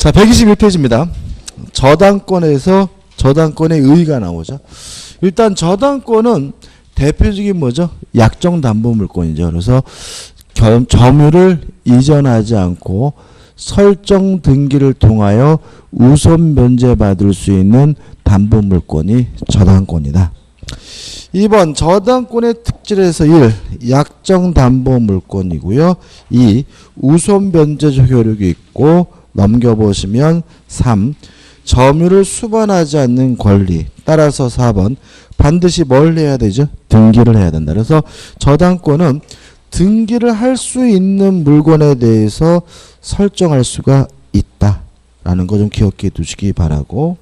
자, 121페이지입니다. 저당권에서 저당권의 의의가 나오죠. 일단 저당권은 대표적인 뭐죠? 약정담보물권이죠. 그래서 점유를 이전하지 않고 설정 등기를 통하여 우선 변제받을 수 있는 담보물권이 저당권이다. 2번 저당권의 특질에서 1. 약정담보물권이고요. 2. 우선 변제적 효력이 있고 넘겨보시면 3. 점유를 수반하지 않는 권리. 따라서 4번 반드시 뭘 해야 되죠? 등기를 해야 된다. 그래서 저당권은 등기를 할 수 있는 물건에 대해서 설정할 수가 있다라는 거 좀 기억해 두시기 바라고.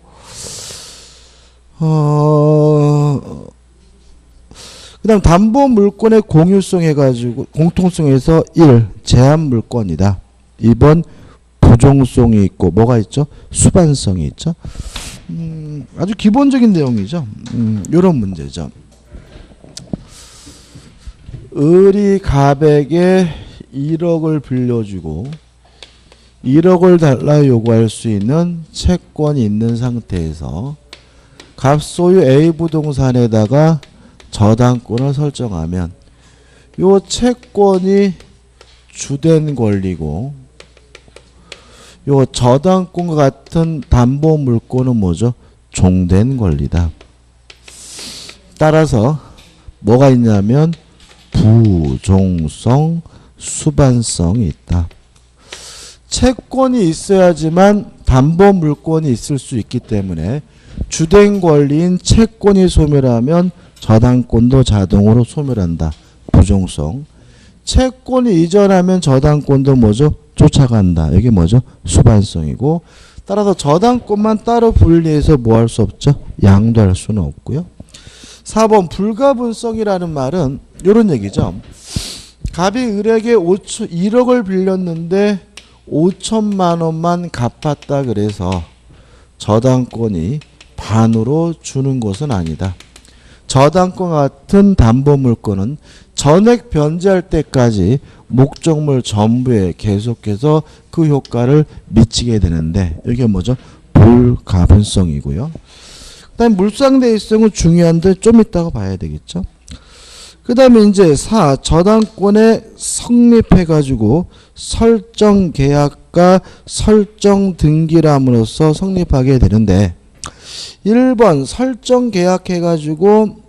그다음 담보 물권의 공유성 해가지고 공통성에서 1. 제한 물권이다. 2번 부종성이 있고 뭐가 있죠? 수반성이 있죠. 아주 기본적인 내용이죠. 이런 문제죠. 을이 갑에게 1억을 빌려주고 1억을 달라 요구할 수 있는 채권이 있는 상태에서 갑 소유 A 부동산에다가 저당권을 설정하면 요 채권이 주된 권리고 요 저당권과 같은 담보 물권은 뭐죠? 종된 권리다. 따라서 뭐가 있냐면 부종성, 수반성이 있다. 채권이 있어야지만 담보 물권이 있을 수 있기 때문에 주된 권리인 채권이 소멸하면 저당권도 자동으로 소멸한다. 부종성. 채권이 이전하면 저당권도 뭐죠? 쫓아간다. 이게 뭐죠? 수반성이고 따라서 저당권만 따로 분리해서 뭐 할 수 없죠? 양도할 수는 없고요. 4번 불가분성이라는 말은 이런 얘기죠. 갑이 을에게 1억을 빌렸는데 5천만 원만 갚았다 그래서 저당권이 반으로 주는 것은 아니다. 저당권 같은 담보물권은 전액 변제할 때까지 목적물 전부에 계속해서 그 효과를 미치게 되는데 이게 뭐죠? 불가분성이고요. 그다음 물상대위성은 중요한데 좀 이따가 봐야 되겠죠. 그 다음에 이제 4. 저당권에 성립해가지고 설정 계약과 설정 등기람으로써 성립하게 되는데 1번 설정 계약해가지고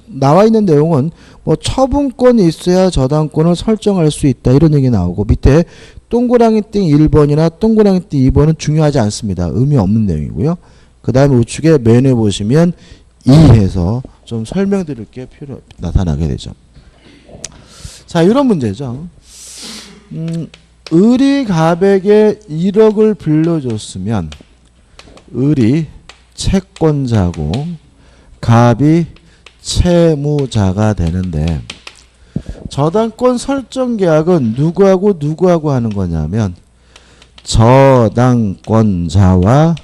나와 있는 내용은 뭐 처분권이 있어야 저당권을 설정할 수 있다 이런 얘기 나오고 밑에 동그라미 띵 1번이나 동그라미 띵 2번은 중요하지 않습니다. 의미 없는 내용이고요. 그 다음에 우측에 맨에 보시면 2해서 좀 설명드릴 게 나타나게 되죠. 자, 이런 문제죠. 을이 갑에게 1억을 빌려줬으면 을이 채권자고 갑이 채무자가 되는데 저당권 설정 계약은 누구하고 하는 거냐면 저당권자와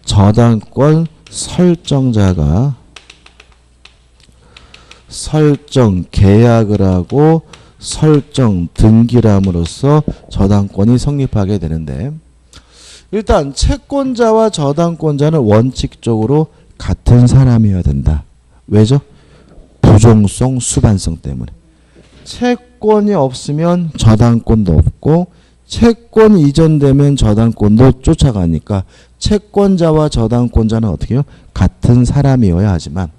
저당권 설정자가 설정 계약을 하고 설정 등기람으로써 저당권이 성립하게 되는데 일단 채권자와 저당권자는 원칙적으로 같은 사람이어야 된다. 왜죠? 부종성, 수반성 때문에. 채권이 없으면 저당권도 없고 채권이 이전되면 저당권도 쫓아가니까 채권자와 저당권자는 어떻게 해요? 같은 사람이어야 하지만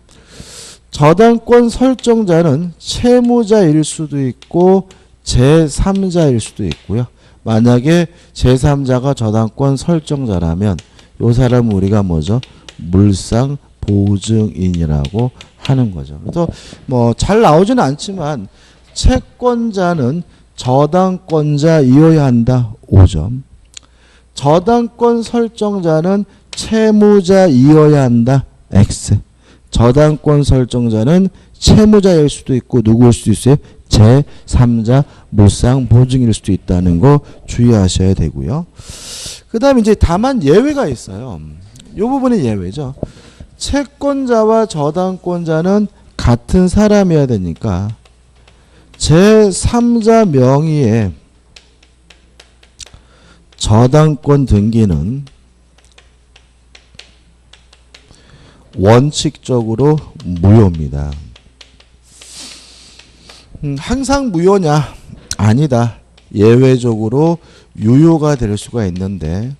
저당권 설정자는 채무자일 수도 있고 제3자일 수도 있고요. 만약에 제3자가 저당권 설정자라면 이 사람은 우리가 뭐죠? 물상 보증인이라고 하는 거죠. 그래서 뭐 잘 나오지는 않지만 채권자는 저당권자이어야 한다. 5점. 저당권 설정자는 채무자이어야 한다. X. 저당권 설정자는 채무자일 수도 있고 누구일 수도 있어요? 제3자 물상 보증일 수도 있다는 거 주의하셔야 되고요. 그 다음에 이제 다만 예외가 있어요. 이 부분이 예외죠. 채권자와 저당권자는 같은 사람이어야 되니까 제3자 명의의 저당권 등기는 원칙적으로 무효입니다. 항상 무효냐? 아니다. 예외적으로 유효가 될 수가 있는데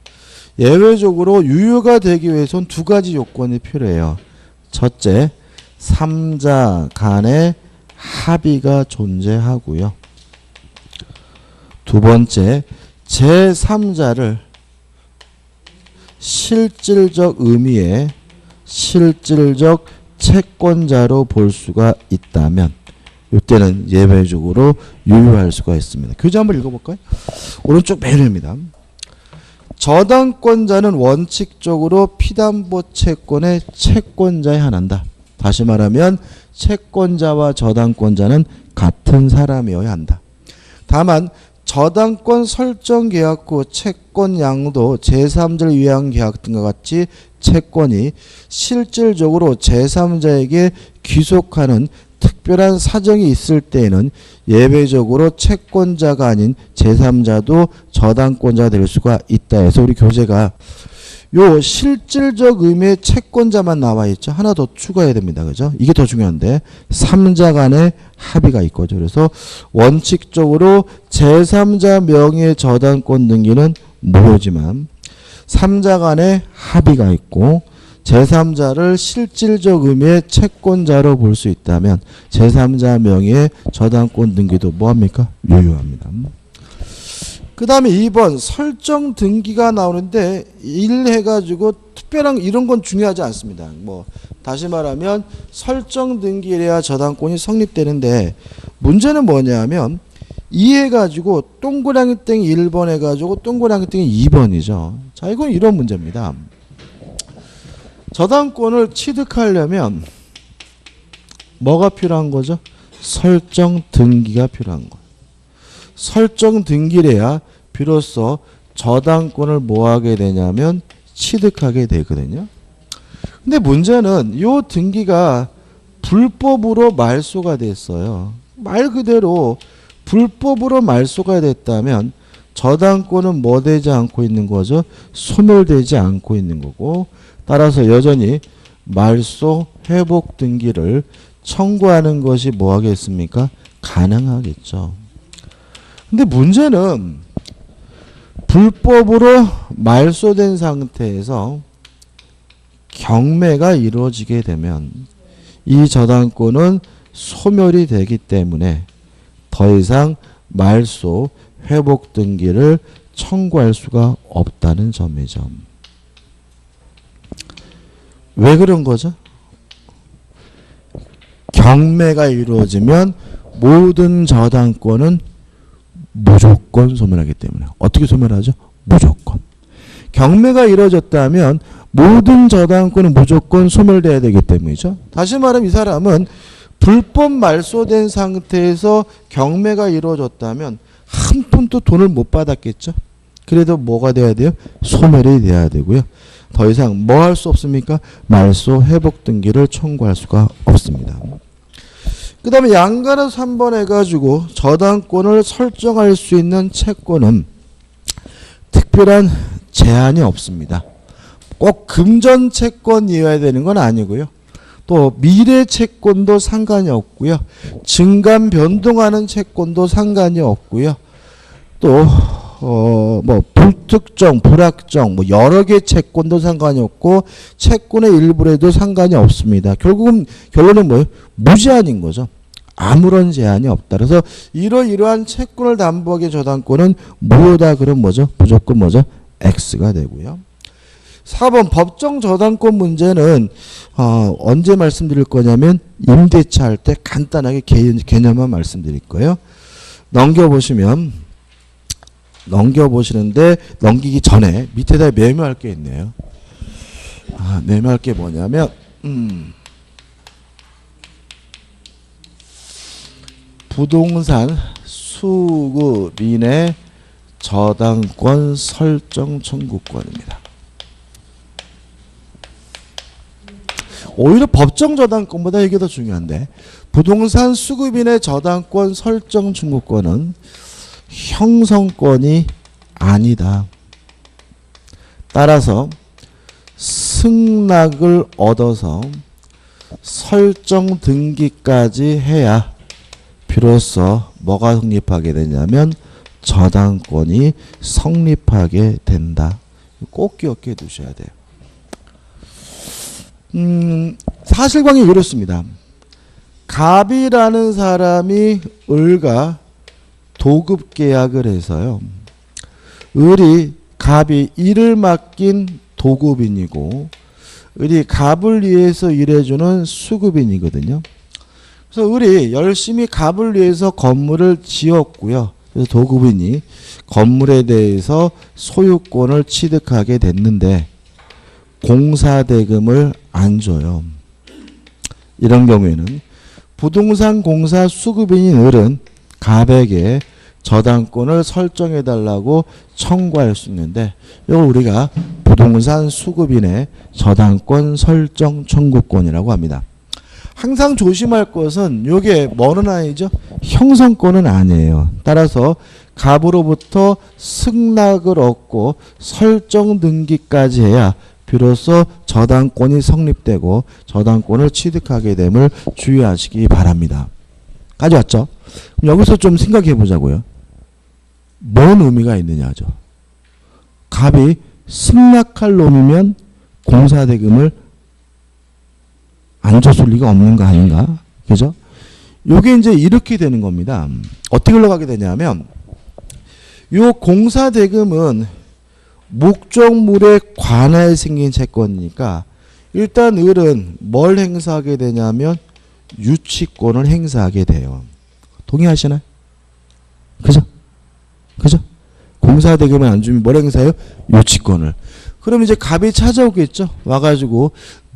예외적으로 유효가 되기 위해서는 두 가지 요건이 필요해요. 첫째, 3자 간의 합의가 존재하고요. 두 번째, 제3자를 실질적 의미의 실질적 채권자로 볼 수가 있다면 이때는 예외적으로 유효할 수가 있습니다. 교재 한번 읽어볼까요? 오른쪽 메뉴입니다. 저당권자는 원칙적으로 피담보 채권의 채권자에 한한다. 다시 말하면 채권자와 저당권자는 같은 사람이어야 한다. 다만 저당권 설정 계약 후 채권 양도 제3자를 위한 계약 등과 같이 채권이 실질적으로 제3자에게 귀속하는 특별한 사정이 있을 때에는 예외적으로 채권자가 아닌 제3자도 저당권자가 될 수가 있다 해서 우리 교재가 요 실질적 의미의 채권자만 나와 있죠. 하나 더 추가해야 됩니다. 그죠? 이게 더 중요한데 3자 간의 합의가 있거죠. 그래서 원칙적으로 제3자 명의의 저당권 등기는 무효지만 3자 간의 합의가 있고 제3자를 실질적 의미의 채권자로 볼 수 있다면 제3자 명의의 저당권 등기도 뭐합니까? 유효합니다. 그 다음에 2번 설정 등기가 나오는데 1 해가지고 특별한 이런 건 중요하지 않습니다. 뭐 다시 말하면 설정 등기래야 저당권이 성립되는데 문제는 뭐냐면 2 해가지고 동그라미 땡 1번 해가지고 동그라미 땡 2번이죠. 자, 이건 이런 문제입니다. 저당권을 취득하려면 뭐가 필요한 거죠? 설정 등기가 필요한 거예요. 설정 등기래야 비로소 저당권을 뭐 하게 되냐면 취득하게 되거든요. 근데 문제는 이 등기가 불법으로 말소가 됐어요. 말 그대로 불법으로 말소가 됐다면 저당권은 뭐 되지 않고 있는 거죠? 소멸되지 않고 있는 거고 따라서 여전히 말소 회복 등기를 청구하는 것이 뭐 하겠습니까? 가능하겠죠. 근데 문제는 불법으로 말소된 상태에서 경매가 이루어지게 되면 이 저당권은 소멸이 되기 때문에 더 이상 말소 회복 등기를 청구할 수가 없다는 점이죠. 왜 그런 거죠? 경매가 이루어지면 모든 저당권은 무조건 소멸하기 때문에. 어떻게 소멸하죠? 무조건. 경매가 이루어졌다면 모든 저당권은 무조건 소멸돼야 되기 때문이죠. 다시 말하면 이 사람은 불법 말소된 상태에서 경매가 이루어졌다면 한 푼도 돈을 못 받았겠죠. 그래도 뭐가 돼야 돼요? 소멸이 돼야 되고요. 더 이상 뭐 할 수 없습니까? 말소 회복 등기를 청구할 수가 없습니다. 그 다음에 양가로 3번 해가지고 저당권을 설정할 수 있는 채권은 특별한 제한이 없습니다. 꼭 금전 채권이어야 되는 건 아니고요. 또 미래 채권도 상관이 없고요. 증감 변동하는 채권도 상관이 없고요. 또 뭐 불특정, 불확정, 뭐 여러 개 채권도 상관이 없고 채권의 일부에도 상관이 없습니다. 결국은 결론은 뭐예요? 무제한인 거죠. 아무런 제한이 없다. 그래서 이러이러한 채권을 담보하게 저당권은 무효다. 그럼 뭐죠? 무조건 뭐죠? X가 되고요. 4번 법정 저당권 문제는 언제 말씀드릴 거냐면 임대차 할 때 간단하게 개념만 말씀드릴 거예요. 넘겨보시는데 넘기기 전에 밑에다 메모할 게 있네요. 메모할 게 뭐냐면 부동산 수급인의 저당권 설정 청구권입니다. 오히려 법정 저당권보다 이게 더 중요한데 부동산 수급인의 저당권 설정 청구권은 형성권이 아니다. 따라서 승낙을 얻어서 설정 등기까지 해야 비로소 뭐가 성립하게 되냐면 저당권이 성립하게 된다. 꼭 기억해 두셔야 돼요. 사실관계 이렇습니다. 갑이라는 사람이 을과 도급 계약을 해서요. 을이 갑이 일을 맡긴 도급인이고 을이 갑을 위해서 일해주는 수급인이거든요. 그래서 을이 열심히 갑을 위해서 건물을 지었고요. 그래서 도급인이 건물에 대해서 소유권을 취득하게 됐는데 공사대금을 안 줘요. 이런 경우에는 부동산 공사 수급인인 을은 갑에게 저당권을 설정해달라고 청구할 수 있는데 이걸 우리가 부동산 수급인의 저당권 설정 청구권이라고 합니다. 항상 조심할 것은 이게 뭐는 아니죠? 형성권은 아니에요. 따라서 갑으로부터 승낙을 얻고 설정 등기까지 해야 비로소 저당권이 성립되고 저당권을 취득하게 됨을 주의하시기 바랍니다. 가져왔죠? 그럼 여기서 좀 생각해 보자고요. 뭔 의미가 있느냐죠. 갑이 승낙할 놈이면 공사대금을 안 줬을 리가 없는 거 아닌가? 그죠? 요게 이제 이렇게 되는 겁니다. 어떻게 흘러가게 되냐면 요 공사대금은 목적물에 관하여 생긴 채권이니까 일단 을은 뭘 행사하게 되냐면 유치권을 행사하게 돼요. 동의하시나요? 그죠? 그죠? 공사대금을 안 주면 뭘 행사해요? 유치권을. 그럼 이제 갑이 찾아오겠죠? 와가지고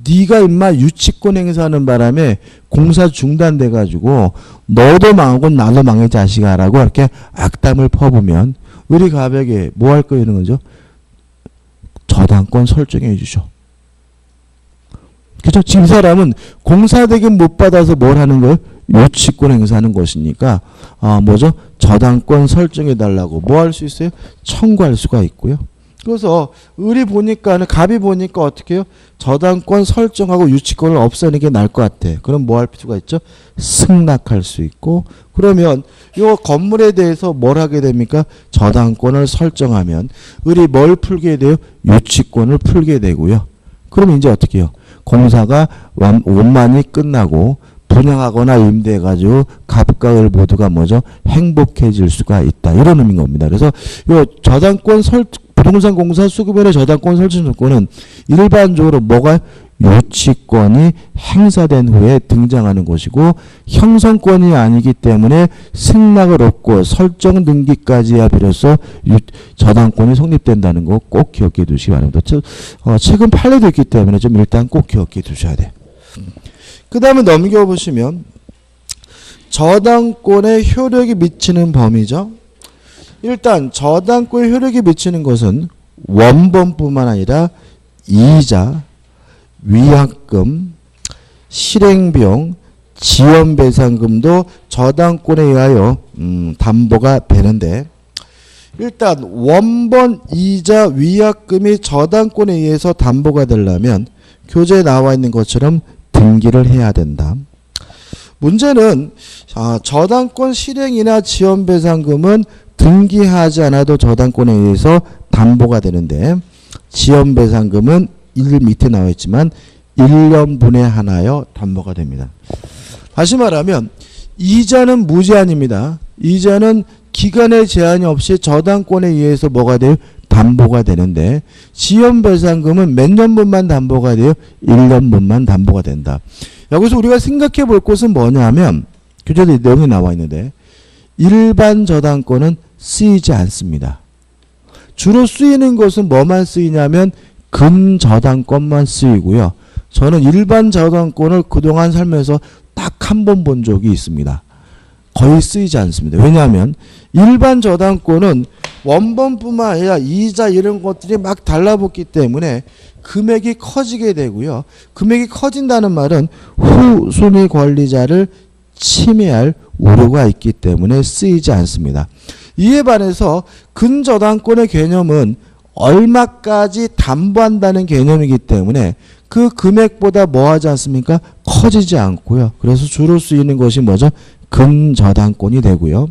네가 임마 유치권 행사하는 바람에 공사 중단돼가지고 너도 망하고 나도 망해 자식아 라고 이렇게 악담을 퍼부면 을이 갑에게 뭐 할 거예요? 이런 거죠? 저당권 설정해 주셔. 그죠? 지금 이 사람은 공사대금 못 받아서 뭘 하는 거예요? 유치권 행사하는 것이니까 뭐죠? 저당권 설정해 달라고 뭐 할 수 있어요? 청구할 수가 있고요. 그래서 을이 보니까는 갑이 보니까 어떻게 해요? 저당권 설정하고 유치권을 없애는 게 나을 것 같아. 그럼 뭐 할 필요가 있죠? 승낙할 수 있고 그러면 이 건물에 대해서 뭘 하게 됩니까? 저당권을 설정하면 을이 뭘 풀게 돼요? 유치권을 풀게 되고요. 그럼 이제 어떻게 해요? 공사가 원만히 끝나고 분양하거나 임대해가지고 갑과 을 모두가 뭐죠? 행복해질 수가 있다. 이런 의미인 겁니다. 그래서 요 저당권 부동산 공사 수급인의 저당권 설정 조건은 일반적으로 뭐가 유치권이 행사된 후에 등장하는 것이고 형성권이 아니기 때문에 승낙을 얻고 설정 등기까지 해야 비로소 저당권이 성립된다는 거 꼭 기억해 두시기 바랍니다. 최근 판례도 있기 때문에 좀 일단 꼭 기억해 두셔야 돼요. 그 다음에 넘겨보시면 저당권에 효력이 미치는 범위죠. 일단 저당권에 효력이 미치는 것은 원본뿐만 아니라 이자, 위약금, 실행비용, 지연배상금도 저당권에 의하여 담보가 되는데 일단 원본, 이자, 위약금이 저당권에 의해서 담보가 되려면 교재에 나와 있는 것처럼 등기를 해야 된다. 문제는 저당권 실행이나 지연배상금은 등기하지 않아도 저당권에 의해서 담보가 되는데 지연배상금은 밑에 나와 있지만 1년분에 하나여 담보가 됩니다. 다시 말하면 이자는 무제한입니다. 이자는 기간의 제한이 없이 저당권에 의해서 뭐가 돼요? 담보가 되는데 지연배상금은 몇 년분만 담보가 돼요? 1년분만 담보가 된다. 여기서 우리가 생각해 볼 것은 뭐냐면 교재에 내용이 나와 있는데 일반 저당권은 쓰이지 않습니다. 주로 쓰이는 것은 뭐만 쓰이냐면 근저당권만 쓰이고요. 저는 일반 저당권을 그동안 살면서 딱 한 번 본 적이 있습니다. 거의 쓰이지 않습니다. 왜냐하면 일반 저당권은 원본뿐만 아니라 이자 이런 것들이 막 달라붙기 때문에 금액이 커지게 되고요. 금액이 커진다는 말은 후순위 권리자를 침해할 우려가 있기 때문에 쓰이지 않습니다. 이에 반해서 근저당권의 개념은 얼마까지 담보한다는 개념이기 때문에 그 금액보다 뭐 하지 않습니까? 커지지 않고요. 그래서 주로 쓰이는 것이 뭐죠? 근저당권이 되고요.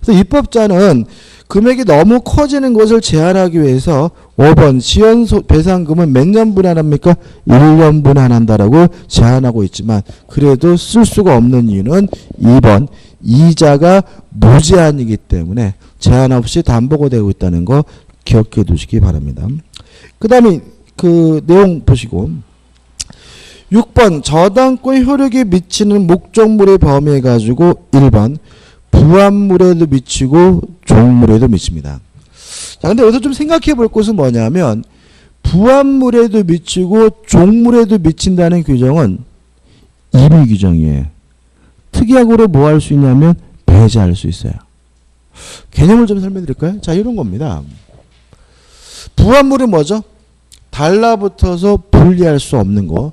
그래서 입법자는 금액이 너무 커지는 것을 제한하기 위해서 5번 지연 배상금은 몇 년 분할합니까? 1년 분할한다라고 제한하고 있지만 그래도 쓸 수가 없는 이유는 2번 이자가 무제한이기 때문에 제한 없이 담보가 되고 있다는 거 기억해 두시기 바랍니다. 그 다음에 그 내용 보시고 6번 저당권 효력에 미치는 목적물의 범위에 가지고 1번 부합물에도 미치고 종물에도 미칩니다. 자, 근데 여기서 좀 생각해 볼 것은 뭐냐면 부합물에도 미치고 종물에도 미친다는 규정은 임의 규정이에요. 특약으로 뭐 할 수 있냐면 배제할 수 있어요. 개념을 좀 설명드릴까요? 자, 이런 겁니다. 부합물은 뭐죠? 달라붙어서 분리할 수 없는 거.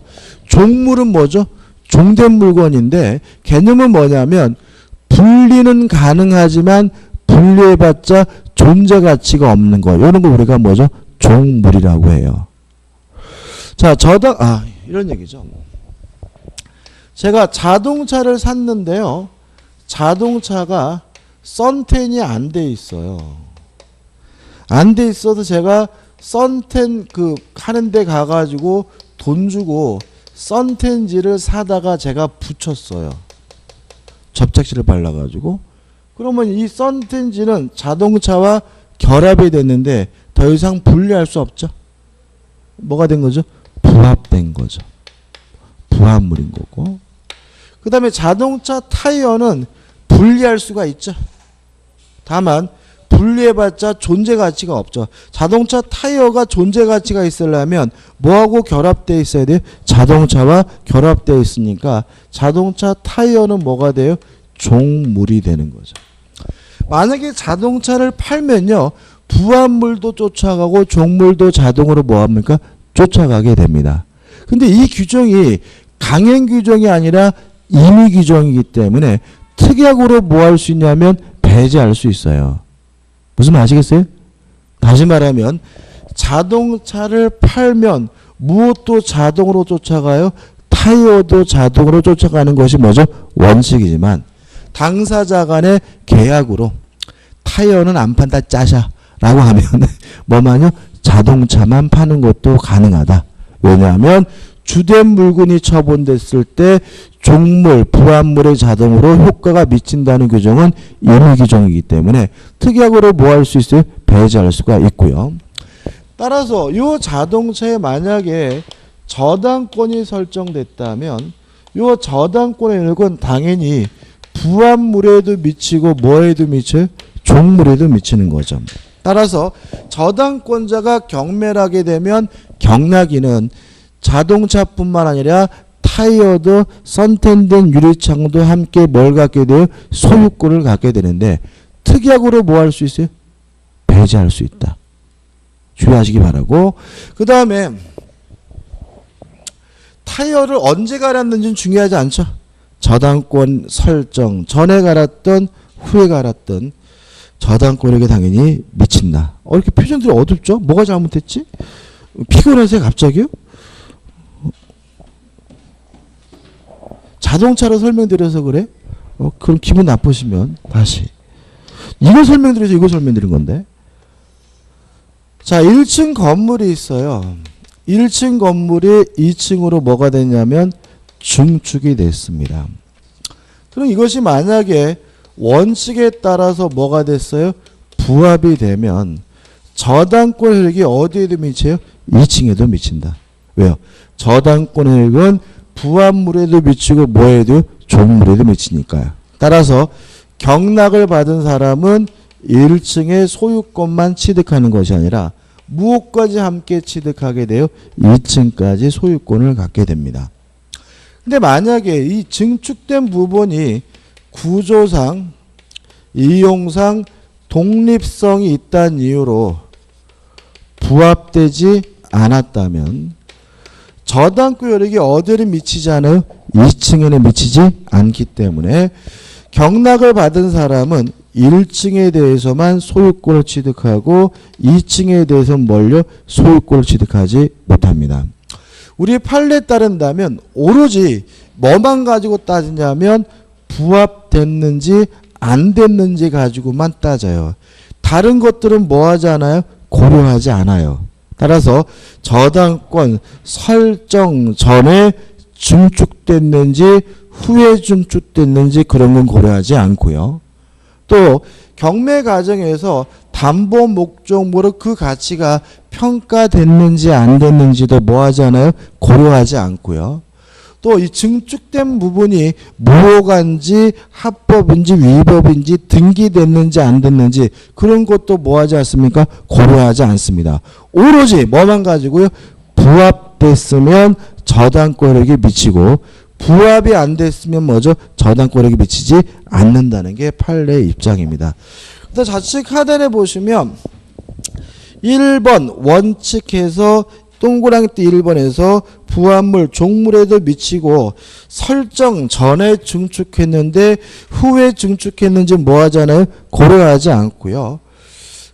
종물은 뭐죠? 종된 물건인데 개념은 뭐냐면 분리는 가능하지만 분리해봤자 존재 가치가 없는 거. 이런 거 우리가 뭐죠? 종물이라고 해요. 자, 이런 얘기죠. 제가 자동차를 샀는데요. 자동차가 썬텐이 안 돼 있어요. 안 돼 있어서 제가 썬텐 하는 데 가가지고 돈 주고 썬텐지를 사다가 제가 붙였어요. 접착제를 발라가지고. 그러면 이 썬텐지는 자동차와 결합이 됐는데 더 이상 분리할 수 없죠. 뭐가 된 거죠? 부합된 거죠. 부합물인 거고. 그 다음에 자동차 타이어는 분리할 수가 있죠. 다만 분리해봤자 존재 가치가 없죠. 자동차 타이어가 존재 가치가 있으려면 뭐하고 결합되어 있어야 돼요? 자동차와 결합되어 있으니까 자동차 타이어는 뭐가 돼요? 종물이 되는 거죠. 만약에 자동차를 팔면요. 부합물도 쫓아가고 종물도 자동으로 뭐합니까? 쫓아가게 됩니다. 근데 이 규정이 강행 규정이 아니라 임의 규정이기 때문에 특약으로 뭐 할 수 있냐면 배제할 수 있어요. 무슨 말 아시겠어요? 다시 말하면 자동차를 팔면 무엇도 자동으로 쫓아가요? 타이어도 자동으로 쫓아가는 것이 뭐죠? 원칙이지만 당사자 간의 계약으로 타이어는 안 판다 짜샤 라고 하면 뭐만요? 자동차만 파는 것도 가능하다. 왜냐하면 주된 물건이 처분됐을 때 종물, 부합물의 자동으로 효과가 미친다는 규정은 임의 규정이기 때문에 특약으로 뭐 할 수 있어요? 배제할 수가 있고요. 따라서 이 자동차에 만약에 저당권이 설정됐다면 이 저당권의 영역은 당연히 부합물에도 미치고 뭐에도 미쳐요? 종물에도 미치는 거죠. 따라서 저당권자가 경매하게 되면 경락인은 자동차뿐만 아니라 타이어도 선텐된 유리창도 함께 뭘 갖게 돼요? 소유권을 갖게 되는데 특약으로 뭐 할 수 있어요? 배제할 수 있다. 주의하시기 바라고. 그 다음에 타이어를 언제 갈았는지는 중요하지 않죠. 저당권 설정 전에 갈았던 후에 갈았던 저당권에게 당연히 미친다. 이렇게 표현들이 어둡죠? 뭐가 잘못했지? 피곤해서요 갑자기요? 자동차로 설명드려서 그래? 그럼 기분 나쁘시면 다시. 이거 설명드려서 이거 설명드린 건데. 자, 1층 건물이 있어요. 1층 건물이 2층으로 뭐가 됐냐면 중축이 됐습니다. 그럼 이것이 만약에 원칙에 따라서 뭐가 됐어요? 부합이 되면 저당권 혜택이 어디에도 미쳐요? 2층에도 미친다. 왜요? 저당권 혜택은 부합물에도 미치고 뭐에도 종물에도 미치니까요. 따라서 경락을 받은 사람은 1층의 소유권만 취득하는 것이 아니라 무엇까지 함께 취득하게 돼요? 2층까지 소유권을 갖게 됩니다. 근데 만약에 이 증축된 부분이 구조상, 이용상 독립성이 있다는 이유로 부합되지 않았다면 저당권 효력이 어디를 미치지 않아요? 2층에는 미치지 않기 때문에 경락을 받은 사람은 1층에 대해서만 소유권을 취득하고 2층에 대해서는 뭘요? 소유권을 취득하지 못합니다. 우리 판례에 따른다면 오로지 뭐만 가지고 따지냐면 부합됐는지 안 됐는지 가지고만 따져요. 다른 것들은 뭐 하지 않아요? 고려하지 않아요. 따라서 저당권 설정 전에 증축됐는지 후에 증축됐는지 그런 건 고려하지 않고요. 또 경매 과정에서 담보 목적물의 그 가치가 평가됐는지 안 됐는지도 뭐 하지 않아요? 고려하지 않고요. 또 이 증축된 부분이 무효가인지 합법인지 위법인지 등기됐는지 안 됐는지 그런 것도 뭐 하지 않습니까? 고려하지 않습니다. 오로지 뭐만 가지고요? 부합됐으면 저당권에게 미치고 부합이 안 됐으면 뭐죠? 저당권에게 미치지 않는다는 게 판례의 입장입니다. 일단 좌측 하단에 보시면 1번 원칙에서 동그라미 띠 1번에서 부합물 종물에도 미치고 설정 전에 증축했는데 후에 증축했는지 뭐 하잖아요? 고려하지 않고요.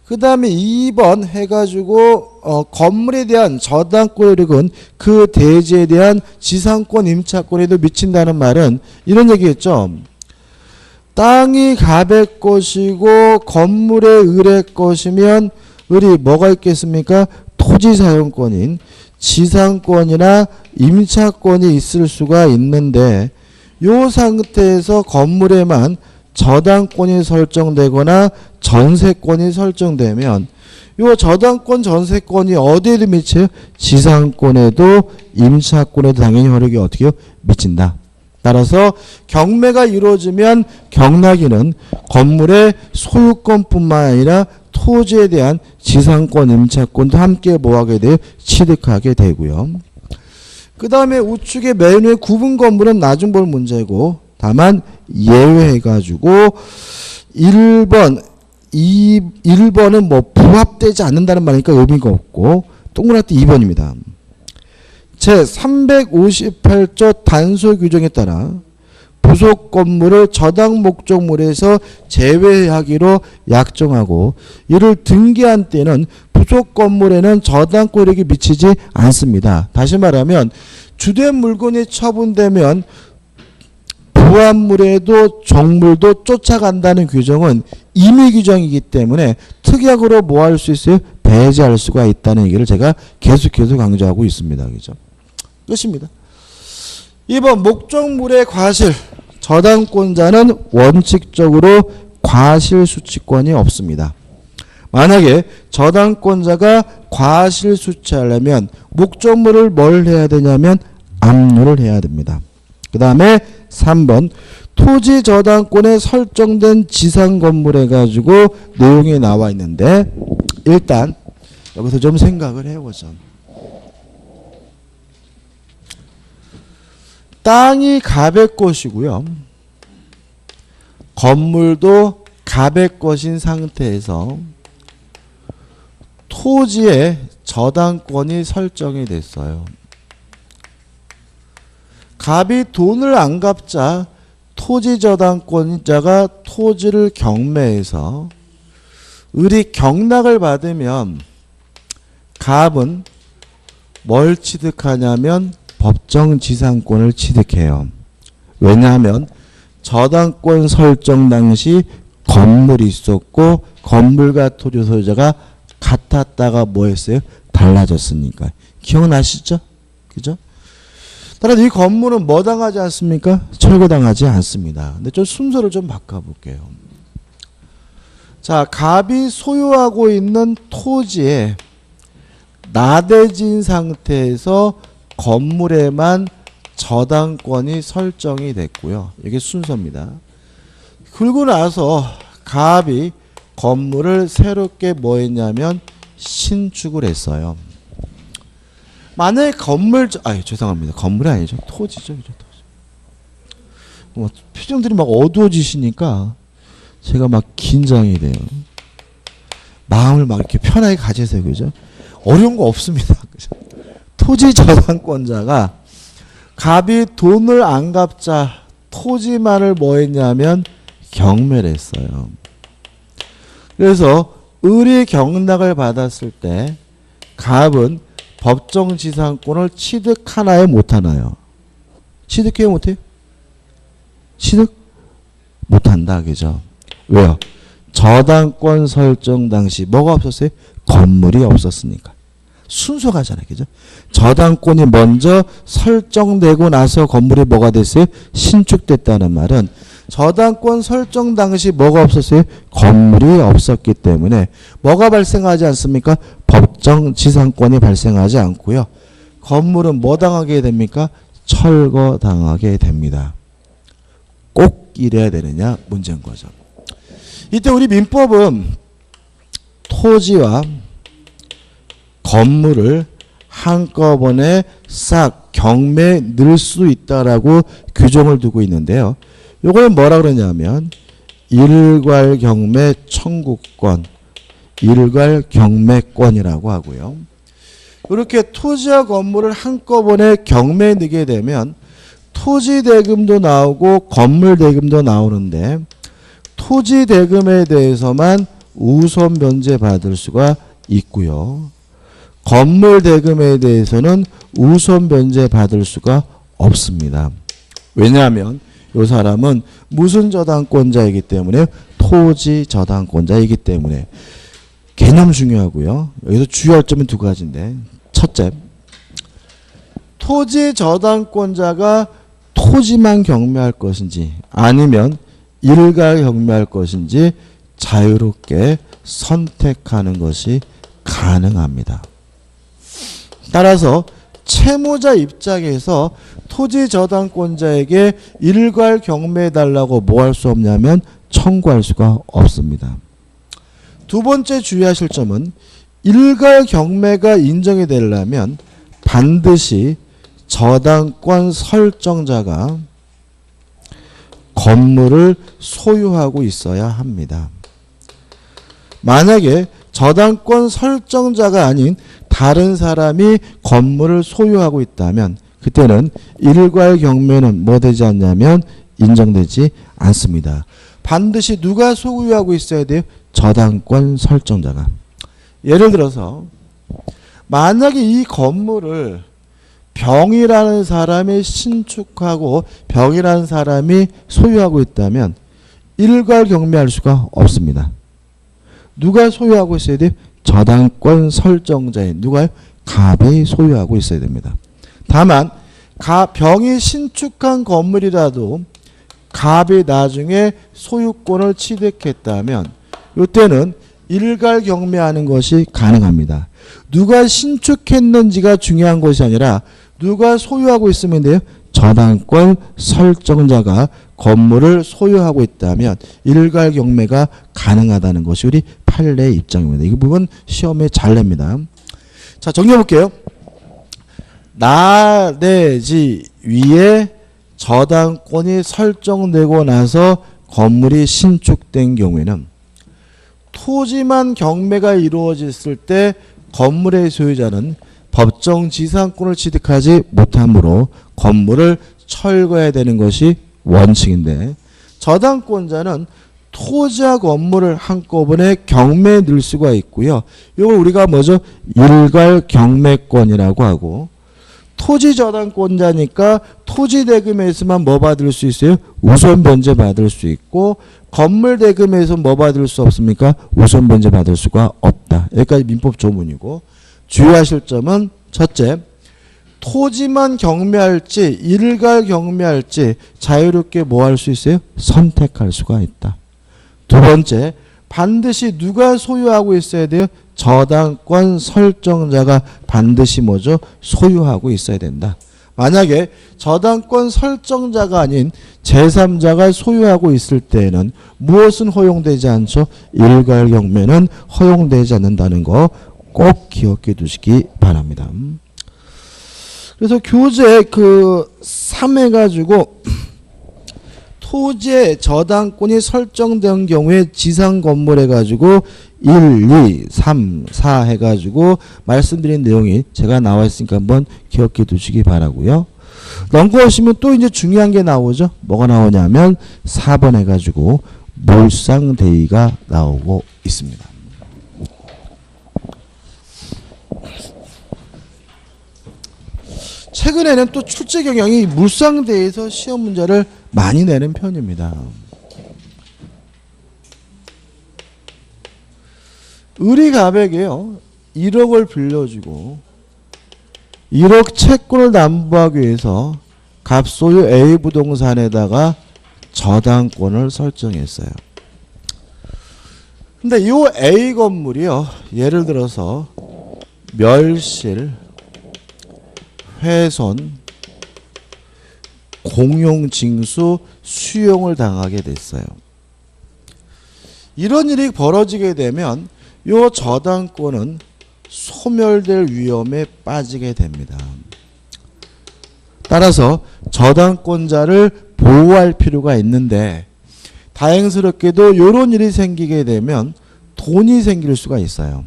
그 다음에 2번 해가지고 건물에 대한 저당권력은 그 대지에 대한 지상권 임차권에도 미친다는 말은 이런 얘기겠죠. 땅이 갑의 것이고 건물의 을의 것이면 을이 뭐가 있겠습니까? 토지 사용권인 지상권이나 임차권이 있을 수가 있는데 이 상태에서 건물에만 저당권이 설정되거나 전세권이 설정되면 이 저당권 전세권이 어디에도 미쳐요? 지상권에도 임차권에도 당연히 효력이 어떻게 해요? 미친다. 따라서 경매가 이루어지면 경락인은 건물의 소유권뿐만 아니라 토지에 대한 지상권, 임차권도 함께 뭐하게 돼요? 취득하게 되고요. 그 다음에 우측에 맨 위에 구분 건물은 나중 볼 문제고 다만 예외해가지고 1번은 뭐 부합되지 않는다는 말이니까 의미가 없고 동그랗게 2번입니다. 제358조 단서 규정에 따라 부속 건물을 저당 목적물에서 제외하기로 약정하고 이를 등기한 때는 부속 건물에는 저당권력이 미치지 않습니다. 다시 말하면 주된 물건이 처분되면 부합물에도 종물도 쫓아간다는 규정은 임의 규정이기 때문에 특약으로 뭐 할 수 있어요? 배제할 수가 있다는 얘기를 제가 계속해서 강조하고 있습니다. 그죠? 끝입니다. 2번 목적물의 과실. 저당권자는 원칙적으로 과실수취권이 없습니다. 만약에 저당권자가 과실수취하려면 목적물을 뭘 해야 되냐면 압류를 해야 됩니다. 그 다음에 3번 토지 저당권에 설정된 지상 건물 해가지고 내용이 나와 있는데 일단 여기서 좀 생각을 해보자. 땅이 갑의 것이고요. 건물도 갑의 것인 상태에서 토지에 저당권이 설정이 됐어요. 갑이 돈을 안 갚자 토지 저당권자가 토지를 경매해서 을이 경락을 받으면 갑은 뭘 취득하냐면 법정 지상권을 취득해요. 왜냐하면 저당권 설정 당시 건물이 있었고 건물과 토지 소유자가 같았다가 뭐 했어요? 달라졌으니까. 기억나시죠? 그죠? 따라서 이 건물은 뭐 당하지 않습니까? 철거당하지 않습니다. 근데 좀 순서를 좀 바꿔볼게요. 자, 갑이 소유하고 있는 토지에 나대진 상태에서 건물에만 저당권이 설정이 됐고요. 이게 순서입니다. 그리고 나서 갑이 건물을 새롭게 뭐 했냐면 신축을 했어요. 만약에 죄송합니다. 건물이 아니죠. 토지죠. 토지. 표정들이 막 어두워지시니까 제가 막 긴장이 돼요. 마음을 막 이렇게 편하게 가지세요. 그죠? 어려운 거 없습니다. 그죠? 토지 저당권자가 갑이 돈을 안 갚자 토지만을 뭐 했냐면 경매를 했어요. 그래서 을이 경락을 받았을 때 갑은 법정지상권을 취득하나요 못하나요? 취득해요 못해요? 취득 못한다. 그죠? 왜요? 저당권 설정 당시 뭐가 없었어요? 건물이 없었으니까. 순서가잖아요. 그죠? 저당권이 먼저 설정되고 나서 건물이 뭐가 됐어요? 신축됐다는 말은 저당권 설정 당시 뭐가 없었어요? 건물이 없었기 때문에 뭐가 발생하지 않습니까? 법정지상권이 발생하지 않고요. 건물은 뭐 당하게 됩니까? 철거당하게 됩니다. 꼭 이래야 되느냐 문제인 거죠. 이때 우리 민법은 토지와 건물을 한꺼번에 싹 경매에 넣을 수 있다라고 규정을 두고 있는데요. 요걸 뭐라 그러냐면 일괄 경매 청구권, 일괄 경매권이라고 하고요. 이렇게 토지와 건물을 한꺼번에 경매에 넣게 되면 토지 대금도 나오고 건물 대금도 나오는데 토지 대금에 대해서만 우선 변제 받을 수가 있고요. 건물 대금에 대해서는 우선 변제 받을 수가 없습니다. 왜냐하면 이 사람은 무슨 저당권자이기 때문에 토지 저당권자이기 때문에 개념 중요하고요. 여기서 주의할 점은 두 가지인데 첫째, 토지 저당권자가 토지만 경매할 것인지 아니면 일괄 경매할 것인지 자유롭게 선택하는 것이 가능합니다. 따라서 채무자 입장에서 토지 저당권자에게 일괄 경매해달라고 뭐 할 수 없냐면 청구할 수가 없습니다. 두 번째 주의하실 점은 일괄 경매가 인정이 되려면 반드시 저당권 설정자가 건물을 소유하고 있어야 합니다. 만약에 저당권 설정자가 아닌 다른 사람이 건물을 소유하고 있다면 그때는 일괄 경매는 뭐 되지 않냐면 인정되지 않습니다. 반드시 누가 소유하고 있어야 돼요? 저당권 설정자가. 예를 들어서 만약에 이 건물을 병이라는 사람이 신축하고 병이라는 사람이 소유하고 있다면 일괄 경매할 수가 없습니다. 누가 소유하고 있어야 돼요? 저당권 설정자인 누가요? 갑이 소유하고 있어야 됩니다. 다만 병이 신축한 건물이라도 갑이 나중에 소유권을 취득했다면 이때는 일괄 경매하는 것이 가능합니다. 누가 신축했는지가 중요한 것이 아니라 누가 소유하고 있으면 돼요? 저당권 설정자가 건물을 소유하고 있다면 일괄 경매가 가능하다는 것이 우리 판례의 입장입니다. 이 부분 시험에 잘 냅니다. 자, 정리해 볼게요. 나대지 위에 저당권이 설정되고 나서 건물이 신축된 경우에는 토지만 경매가 이루어졌을 때 건물의 소유자는 법정지상권을 취득하지 못하므로 건물을 철거해야 되는 것이 원칙인데 저당권자는 토지와 건물을 한꺼번에 경매에 넣을 수가 있고요. 이걸 우리가 뭐죠? 일괄 경매권이라고 하고 토지 저당권자니까 토지 대금에서만 뭐 받을 수 있어요? 우선 변제 받을 수 있고 건물 대금에서 뭐 받을 수 없습니까? 우선 변제 받을 수가 없다. 여기까지 민법 조문이고 주의하실 점은 첫째, 토지만 경매할지 일괄 경매할지 자유롭게 뭐 할 수 있어요? 선택할 수가 있다. 두 번째, 반드시 누가 소유하고 있어야 돼요? 저당권 설정자가 반드시 뭐죠? 소유하고 있어야 된다. 만약에 저당권 설정자가 아닌 제3자가 소유하고 있을 때에는 무엇은 허용되지 않죠? 일괄 경매는 허용되지 않는다는 거 꼭 기억해 두시기 바랍니다. 그래서 교재 3 해가지고 토지의 저당권이 설정된 경우에 지상 건물 해가지고 1, 2, 3, 4 해가지고 말씀드린 내용이 제가 나와 있으니까 한번 기억해 두시기 바라고요. 넘어오시면 또 이제 중요한 게 나오죠. 뭐가 나오냐면 4번 해가지고 몰상대의가 나오고 있습니다. 최근에는 또 출제 경향이 물상대에서 시험 문제를 많이 내는 편입니다. 을이갑에게요 1억을 빌려주고 1억 채권을 담보하기 위해서 갑소유 A 부동산에다가 저당권을 설정했어요. 근데 이 A 건물이요 예를 들어서 멸실, 훼손, 공용징수, 수용을 당하게 됐어요. 이런 일이 벌어지게 되면 이 저당권은 소멸될 위험에 빠지게 됩니다. 따라서 저당권자를 보호할 필요가 있는데 다행스럽게도 이런 일이 생기게 되면 돈이 생길 수가 있어요.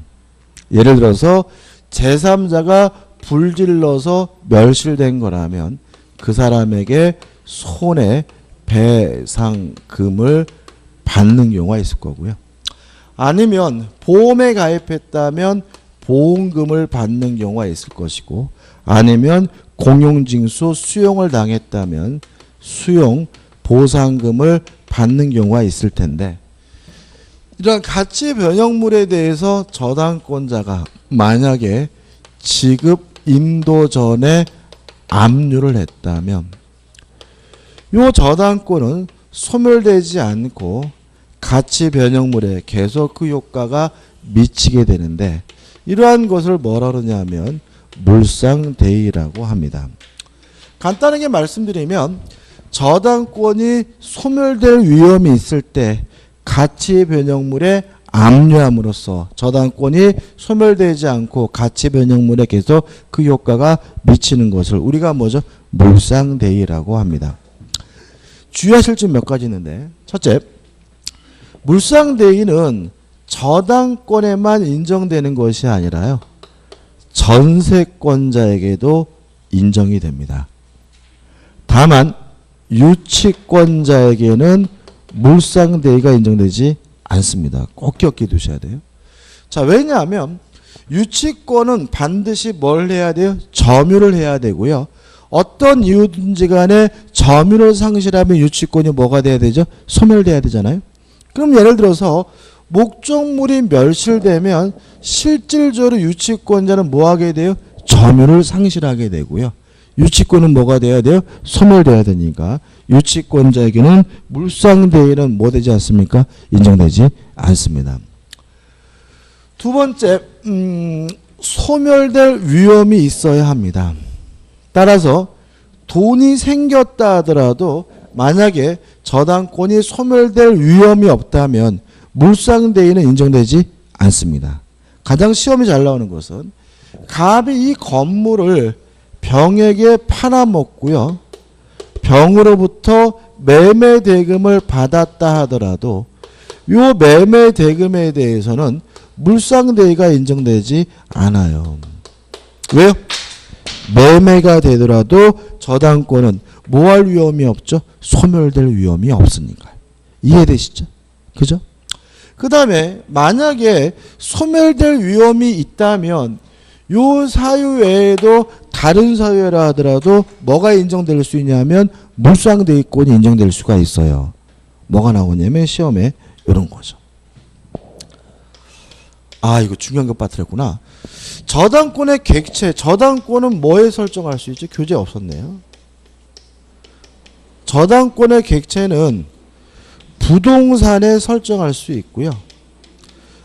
예를 들어서 제3자가 불질러서 멸실된 거라면 그 사람에게 손해배상금을 받는 경우가 있을 거고요. 아니면 보험에 가입했다면 보험금을 받는 경우가 있을 것이고, 아니면 공용징수 수용을 당했다면 수용 보상금을 받는 경우가 있을 텐데, 이런 가치 변형물에 대해서 저당권자가 만약에 지급 인도 전에 압류를 했다면 이 저당권은 소멸되지 않고 가치 변형물에 계속 그 효과가 미치게 되는데, 이러한 것을 뭐라 그러냐면 물상대의라고 합니다. 간단하게 말씀드리면 저당권이 소멸될 위험이 있을 때 가치 변형물에 압류함으로써 저당권이 소멸되지 않고 가치 변형물에 계속 그 효과가 미치는 것을 우리가 뭐죠? 물상대의라고 합니다. 주의하실 점 몇 가지 있는데, 첫째, 물상대의는 저당권에만 인정되는 것이 아니라요, 전세권자에게도 인정이 됩니다. 다만 유치권자에게는 물상대의가 인정되지 않습니다. 꼭 기억해 두셔야 돼요. 자, 왜냐하면 유치권은 반드시 뭘 해야 돼요? 점유를 해야 되고요. 어떤 이유든지 간에 점유를 상실하면 유치권이 뭐가 돼야 되죠? 소멸돼야 되잖아요. 그럼 예를 들어서 목적물이 멸실되면 실질적으로 유치권자는 뭐 하게 돼요? 점유를 상실하게 되고요. 유치권은 뭐가 돼야 돼요? 소멸돼야 되니까 유치권자에게는 물상대의는 뭐 되지 않습니까? 인정되지 않습니다. 두 번째, 소멸될 위험이 있어야 합니다. 따라서 돈이 생겼다 하더라도 만약에 저당권이 소멸될 위험이 없다면 물상대의는 인정되지 않습니다. 가장 시험이 잘 나오는 것은 갑이 이 건물을 병에게 팔아먹고요, 병으로부터 매매 대금을 받았다 하더라도 이 매매 대금에 대해서는 물상대의가 인정되지 않아요. 왜요? 매매가 되더라도 저당권은 뭐 할 위험이 없죠? 소멸될 위험이 없으니까. 이해되시죠? 그죠? 그 다음에 만약에 소멸될 위험이 있다면 요 사유 외에도 다른 사유라 하더라도 뭐가 인정될 수 있냐면 물상대의권이 인정될 수가 있어요. 뭐가 나오냐면 시험에 이런 거죠. 아, 이거 중요한 거 빠뜨렸구나. 저당권의 객체, 저당권은 뭐에 설정할 수 있죠? 교재 없었네요. 저당권의 객체는 부동산에 설정할 수 있고요,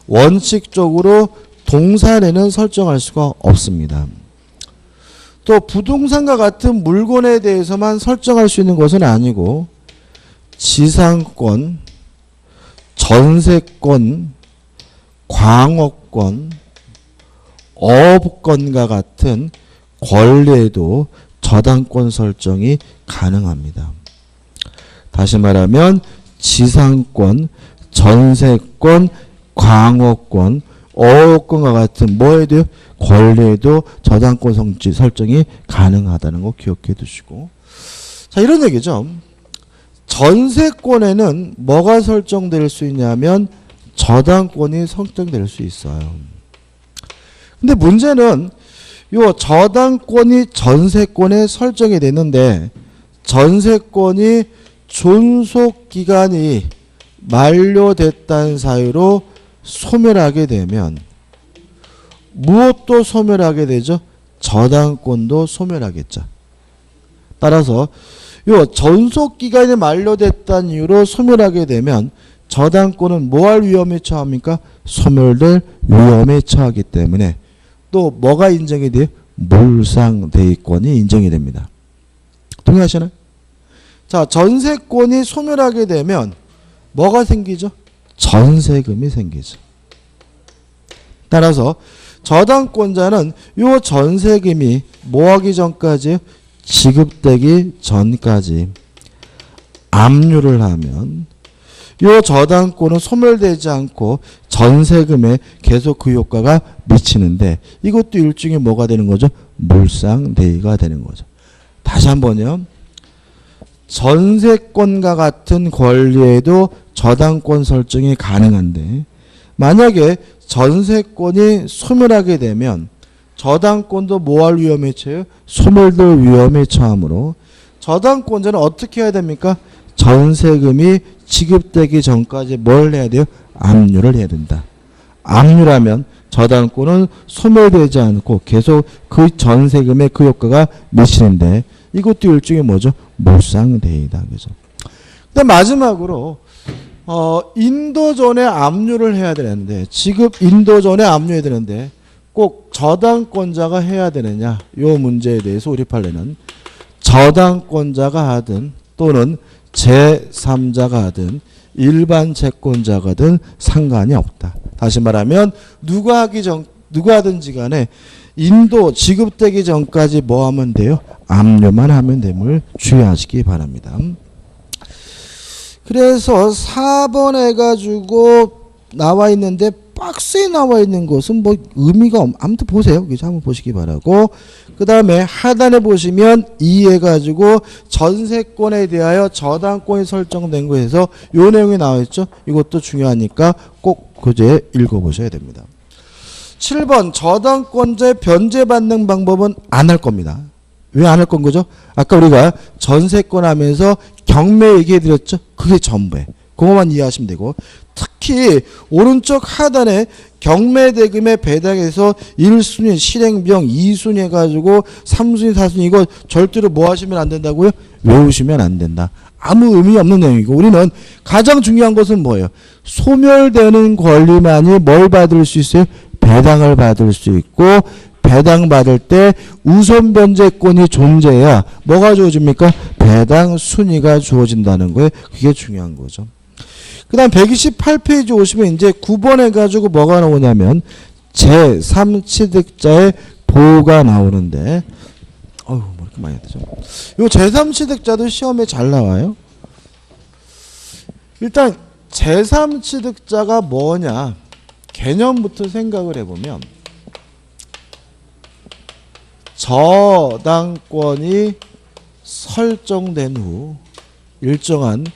원칙적으로 동산에는 설정할 수가 없습니다. 또 부동산과 같은 물건에 대해서만 설정할 수 있는 것은 아니고 지상권, 전세권, 광업권, 어업권과 같은 권리에도 저당권 설정이 가능합니다. 다시 말하면 지상권, 전세권, 광업권, 어업권과 같은 뭐에도 권리에도 저당권 설정이 가능하다는 거 기억해 두시고, 자, 이런 얘기죠. 전세권에는 뭐가 설정될 수 있냐면 저당권이 설정될 수 있어요. 근데 문제는 요 저당권이 전세권에 설정이 되는데 전세권이 존속기간이 만료됐다는 사유로 소멸하게 되면 무엇도 소멸하게 되죠? 저당권도 소멸하겠죠. 따라서 요 존속기간이 만료됐다는 이유로 소멸하게 되면 저당권은 뭐 할 위험에 처합니까? 소멸될 위험에 처하기 때문에 또 뭐가 인정이 돼요? 몰상대위권이 인정이 됩니다. 동의하시나요? 자, 전세권이 소멸하게 되면 뭐가 생기죠? 전세금이 생기죠. 따라서 저당권자는 요 전세금이 뭐하기 전까지 지급되기 전까지 압류를 하면 요 저당권은 소멸되지 않고 전세금에 계속 그 효과가 미치는데 이것도 일종의 뭐가 되는 거죠? 몰상대위가 되는 거죠. 다시 한번요. 전세권과 같은 권리에도 저당권 설정이 가능한데 만약에 전세권이 소멸하게 되면 저당권도 뭐 할 위험에 처해요? 소멸될 위험에 처하므로 저당권자는 어떻게 해야 됩니까? 전세금이 지급되기 전까지 뭘 해야 돼요? 압류를 해야 된다. 압류라면 저당권은 소멸되지 않고 계속 그 전세금에 그 효과가 미치는데 이것도 일종의 뭐죠? 몰상대위다. 그죠? 근데 마지막으로 인도전에 압류를 해야 되는데 지급 인도전에 압류해야 되는데 꼭 저당권자가 해야 되느냐? 요 문제에 대해서 우리 판례는 저당권자가 하든 또는 제3자가 하든 일반 채권자가 하든 상관이 없다. 다시 말하면 누가 하든지 간에 인도 지급되기 전까지 뭐 하면 돼요? 압류만 하면 됨을 주의하시기 바랍니다. 그래서 4번 해가지고 나와 있는데 박스에 나와 있는 것은 뭐 의미가 아무튼 보세요. 그래서 한번 보시기 바라고 그 다음에 하단에 보시면 2 해가지고 전세권에 대하여 저당권이 설정된 거에서 요 내용이 나와 있죠. 이것도 중요하니까 꼭 그제 읽어보셔야 됩니다. 7번 저당권자의 변제받는 방법은 안 할 겁니다. 왜 안 할 건 거죠? 아까 우리가 전세권 하면서 경매 얘기해 드렸죠? 그게 전부예요. 그것만 이해하시면 되고 특히 오른쪽 하단에 경매대금의 배당에서 1순위 실행비용 2순위 해가지고 3순위 4순위 이거 절대로 뭐 하시면 안 된다고요? 외우시면 안 된다. 아무 의미 없는 내용이고 우리는 가장 중요한 것은 뭐예요? 소멸되는 권리만이 뭘 받을 수 있어요? 배당을 받을 수 있고 배당받을 때 우선 변제권이 존재해야 뭐가 주어집니까? 배당 순위가 주어진다는 거예요. 그게 중요한 거죠. 그 다음 128페이지 오시면 이제 9번 해가지고 뭐가 나오냐면 제3취득자의 보호가 나오는데 어휴 뭐 이렇게 많이 되죠. 요 제3취득자도 시험에 잘 나와요. 일단 제3취득자가 뭐냐 개념부터 생각을 해보면 저당권이 설정된 후 일정한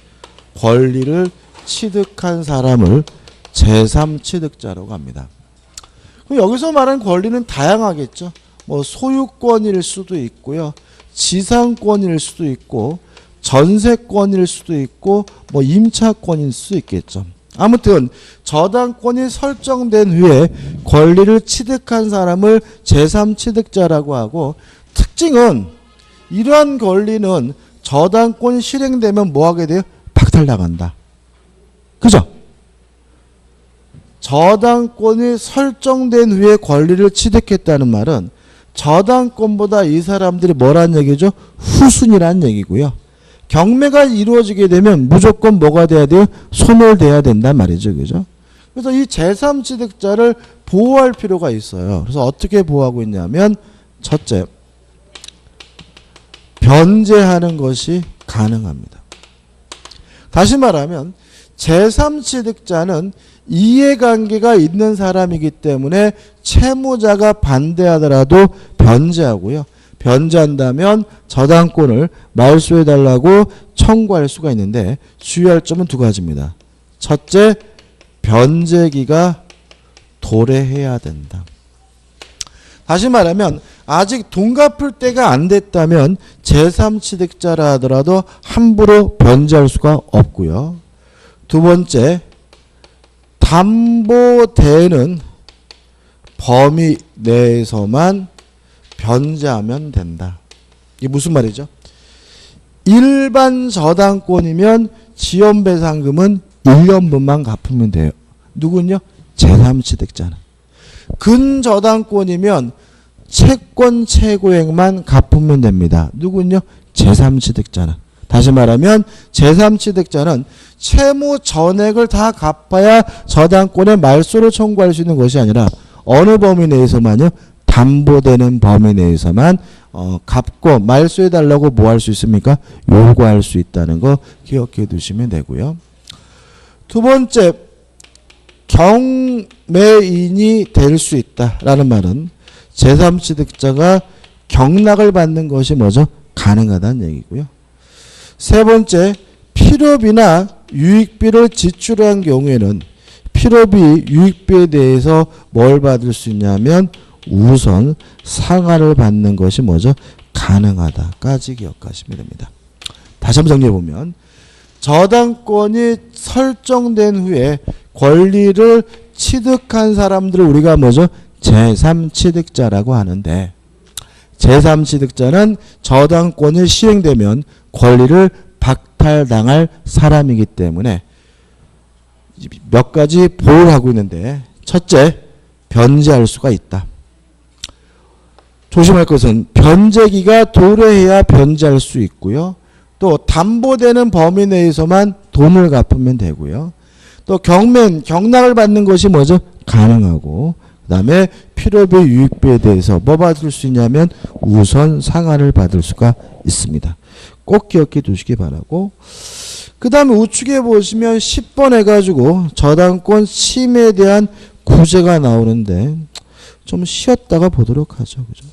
권리를 취득한 사람을 제3취득자라고 합니다. 그럼 여기서 말하는 권리는 다양하겠죠. 뭐 소유권일 수도 있고요. 지상권일 수도 있고 전세권일 수도 있고 뭐 임차권일 수도 있겠죠. 아무튼 저당권이 설정된 후에 권리를 취득한 사람을 제3취득자라고 하고 특징은 이러한 권리는 저당권이 실행되면 뭐하게 돼요? 박탈나간다. 그죠? 저당권이 설정된 후에 권리를 취득했다는 말은 저당권보다 이 사람들이 뭐란 얘기죠? 후순위란 얘기고요. 경매가 이루어지게 되면 무조건 뭐가 돼야 돼요? 소멸돼야 된단 말이죠. 그죠? 그래서 이 제3취득자를 보호할 필요가 있어요. 그래서 어떻게 보호하고 있냐면 첫째, 변제하는 것이 가능합니다. 다시 말하면 제3취득자는 이해관계가 있는 사람이기 때문에 채무자가 반대하더라도 변제하고요. 변제한다면 저당권을 말소해달라고 청구할 수가 있는데 주의할 점은 두 가지입니다. 첫째, 변제기가 도래해야 된다. 다시 말하면 아직 돈 갚을 때가 안 됐다면 제3취득자라 하더라도 함부로 변제할 수가 없고요. 두 번째, 담보되는 범위 내에서만 변제하면 된다. 이게 무슨 말이죠? 일반 저당권이면 지연배상금은 1년분만 갚으면 돼요. 누군요? 제3취득자는. 근저당권이면 채권 최고액만 갚으면 됩니다. 누군요? 제3취득자는. 다시 말하면 제3취득자는 채무 전액을 다 갚아야 저당권의 말소를 청구할 수 있는 것이 아니라 어느 범위 내에서만요? 담보되는 범위 내에서만 갚고 말소해달라고 뭐 할 수 있습니까? 요구할 수 있다는 거 기억해 두시면 되고요. 두 번째, 경매인이 될 수 있다라는 말은 제3취득자가 경락을 받는 것이 뭐죠? 가능하다는 얘기고요. 세 번째, 필요비나 유익비를 지출한 경우에는 필요비, 유익비에 대해서 뭘 받을 수 있냐면 우선 상한을 받는 것이 뭐죠? 가능하다까지 기억하시면 됩니다. 다시 한번 정리해보면 저당권이 설정된 후에 권리를 취득한 사람들을 우리가 뭐죠? 제3취득자라고 하는데 제3취득자는 저당권이 시행되면 권리를 박탈당할 사람이기 때문에 몇 가지 보호를 하고 있는데 첫째, 변제할 수가 있다. 조심할 것은 변제기가 도래해야 변제할 수 있고요. 또 담보되는 범위 내에서만 돈을 갚으면 되고요. 또 경락을 받는 것이 뭐죠? 가능하고 그 다음에 필요비, 유익비에 대해서 뭐 받을 수 있냐면 우선 상한을 받을 수가 있습니다. 꼭 기억해 두시기 바라고 그 다음에 우측에 보시면 10번 해가지고 저당권 침해에 대한 구제가 나오는데 좀 쉬었다가 보도록 하죠. 그죠?